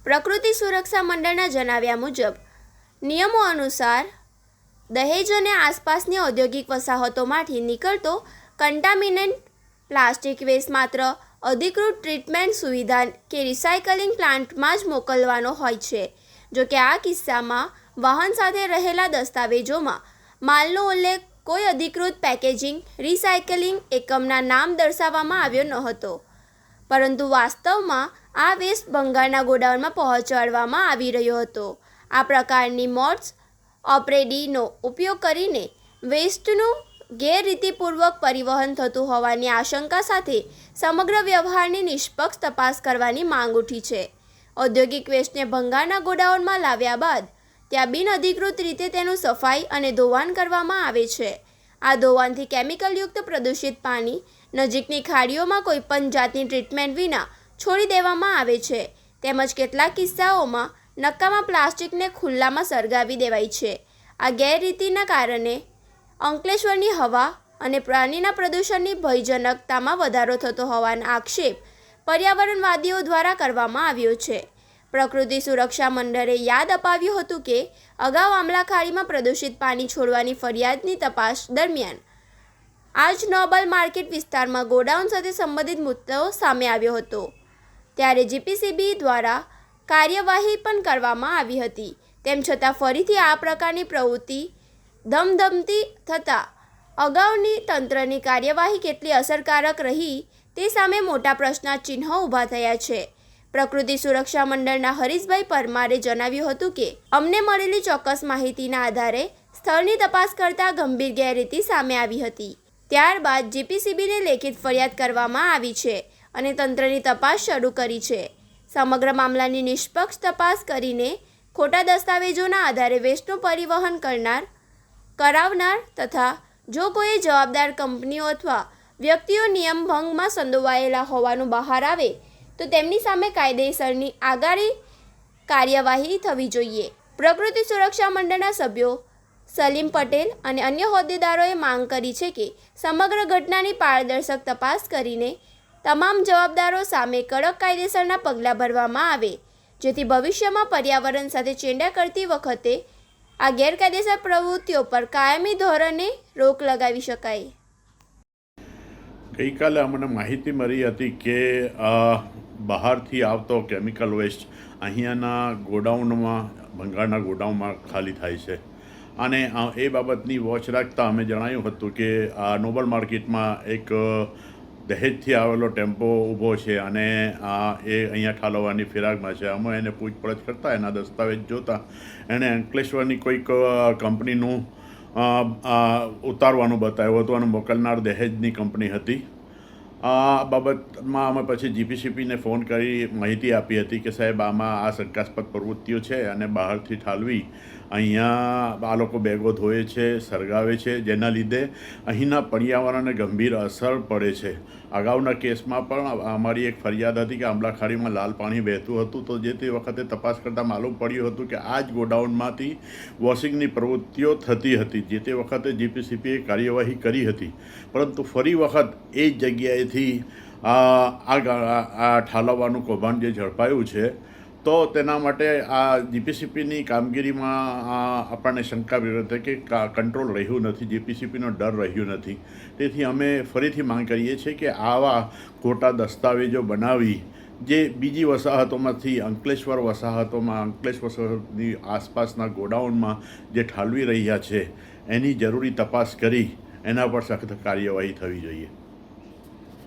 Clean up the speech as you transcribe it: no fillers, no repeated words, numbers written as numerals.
પ્રકૃતિ સુરક્ષા મંડળના જણાવ્યા મુજબ નિયમો અનુસાર દહેજ અને આસપાસની ઔદ્યોગિક વસાહતોમાંથી નીકળતો કન્ટામિનન્ટ પ્લાસ્ટિક વેસ્ટ માત્ર અધિકૃત ટ્રીટમેન્ટ સુવિધા કે રિસાયકલિંગ પ્લાન્ટમાં જ મોકલવાનો હોય છે. જોકે આ કિસ્સામાં વાહન સાથે રહેલા દસ્તાવેજોમાં માલનો ઉલ્લેખ કોઈ અધિકૃત પેકેજિંગ રિસાયકલિંગ એકમના નામ દર્શાવવામાં આવ્યો ન હતો, પરંતુ વાસ્તવમાં આ વેસ્ટ બંગાળના ગોડાઉનમાં પહોંચાડવામાં આવી રહ્યો હતો. આ પ્રકારની મોડ્સ ઓપરેન્ડીનો ઉપયોગ કરીને વેસ્ટનું ગેરરીતિપૂર્વક પરિવહન થતું હોવાની આશંકા સાથે સમગ્ર વ્યવહારની નિષ્પક્ષ તપાસ કરવાની માંગ ઉઠી છે. ઔદ્યોગિક વેસ્ટને બંગાળના ગોડાઉનમાં લાવ્યા બાદ ત્યાં બિનઅધિકૃત રીતે તેનું સફાઈ અને ધોવાણ કરવામાં આવે છે. આ ધોવાણથી કેમિકલયુક્ત પ્રદૂષિત પાણી નજીકની ખાડીઓમાં કોઈપણ જાતની ટ્રીટમેન્ટ વિના છોડી દેવામાં આવે છે, તેમજ કેટલાક કિસ્સાઓમાં નકામા પ્લાસ્ટિકને ખુલ્લામાં સળગાવી દેવાય છે. આ ગેરરીતિના કારણે અંકલેશ્વરની હવા અને પાણીના પ્રદૂષણની ભયજનકતામાં વધારો થતો હોવાનો આક્ષેપ પર્યાવરણવાદીઓ દ્વારા કરવામાં આવ્યો છે. પ્રકૃતિ સુરક્ષા મંડળે યાદ અપાવ્યું હતું કે અગાઉ આમલાખાડીમાં પ્રદૂષિત પાણી છોડવાની ફરિયાદની તપાસ દરમિયાન આજ નોબલ માર્કેટ વિસ્તારમાં ગોડાઉન સાથે સંબંધિત મુદ્દો સામે આવ્યો હતો, ત્યારે જીપીસીબી દ્વારા કાર્યવાહી પણ કરવામાં આવી હતી. તેમ છતાં ફરીથી આ પ્રકારની પ્રવૃત્તિ ધમધમતી થતાં અગાઉની તંત્રની કાર્યવાહી કેટલી અસરકારક રહી તે સામે મોટા પ્રશ્નચિહ્નો ઊભા થયા છે. પ્રકૃતિ સુરક્ષા મંડળના હરીશભાઈ પરમારે જણાવ્યું હતું કે અમને મળેલી ચોક્કસ માહિતીના આધારે સ્થળની તપાસ કરતા ગંભીર ગેરરીતિ સામે આવી હતી. ત્યારબાદ જીપીસીબીને લેખિત ફરિયાદ કરવામાં આવી છે અને તંત્રની તપાસ શરૂ કરી છે. સમગ્ર મામલાની નિષ્પક્ષ તપાસ કરીને ખોટા દસ્તાવેજોના આધારે વેસ્ટનું પરિવહન કરાવનાર તથા જો કોઈ જવાબદાર કંપનીઓ અથવા વ્યક્તિઓ નિયમ ભંગમાં સંડોવાયેલા હોવાનું બહાર આવે તો તેમની સામે કાયદેસરની આગામી કાર્યવાહી થવી જોઈએ. પ્રકૃતિ સુરક્ષા મંડળના સભ્યો સલીમ પટેલ અને અન્ય હોદ્દેદારોએ માંગ કરી છે કે સમગ્ર ઘટનાની પારદર્શક તપાસ કરીને તમામ જવાબદારો સામે કડક કાયદેસરના પગલાં ભરવામાં આવે, જેથી ભવિષ્યમાં પર્યાવરણ સાથે ચેડા કરતી વખતે આ ગેરકાયદેસર પ્રવૃત્તિઓ પર કાયમી ધોરણે રોક લગાવી શકાય. ગઈકાલે અમને માહિતી મળી હતી કે બહારથી આવતો કેમિકલ વેસ્ટ અહીંયાના ગોડાઉનમાં બંગાળના ગોડાઉનમાં ખાલી થાય છે અને એ બાબતની વોચ રાખતા અમે જણાવ્યું હતું કે આ નોબલ માર્કેટમાં એક દહેજથી આવેલો ટેમ્પો ઊભો છે અને એ અહીંયા ઠાલવવાની ફિરાકમાં છે. અમે એને પૂછપરછ કરતાં એના દસ્તાવેજ જોતાં એણે અંકલેશ્વરની કોઈક કંપનીનું ઉતારવાનું બતાવ્યું હતું અને મોકલનાર દહેજની કંપની હતી. આ બાબતમાં અમે પછી જીપીસીબીને ફોન કરી માહિતી આપી હતી કે સાહેબ આમાં આ શંકાસ્પદ પ્રવૃત્તિઓ છે અને બહારથી ઠાલવી અહીંયા આ લોકો બેગો ધોએ છે, સળગાવે છે, જેના લીધે અહીંના પર્યાવરણને ગંભીર અસર પડે છે. અગાઉના કેસમાં પણ અમારી એક ફરિયાદ હતી કે આંબલાખાડીમાં લાલ પાણી વહેતું હતું, તો જે તે વખતે તપાસ કરતાં માલુમ પડ્યું હતું કે આ જ ગોડાઉનમાંથી વોશિંગની પ્રવૃત્તિઓ થતી હતી. જે તે વખતે જીપીસીબીએ કાર્યવાહી કરી હતી, પરંતુ ફરી વખત એ જ જગ્યાએથી આ ઠાલવવાનું કૌભાંડ જે ઝડપાયું છે, તો તેના માટે આ જીપીસીબીની કામગીરીમાં આપણને શંકા વ્યક્ત કે કંટ્રોલ રહ્યું નથી, જીપીસીબીનો ડર રહ્યો નથી. તેથી અમે ફરીથી માંગ કરીએ છીએ કે આવા ખોટા દસ્તાવેજો બનાવી જે બીજી વસાહતોમાંથી અંકલેશ્વર વસાહતની આસપાસના ગોડાઉનમાં જે ઠાલવી રહ્યા છે એની જરૂરી તપાસ કરી એના પર સખ્ત કાર્યવાહી થવી જોઈએ.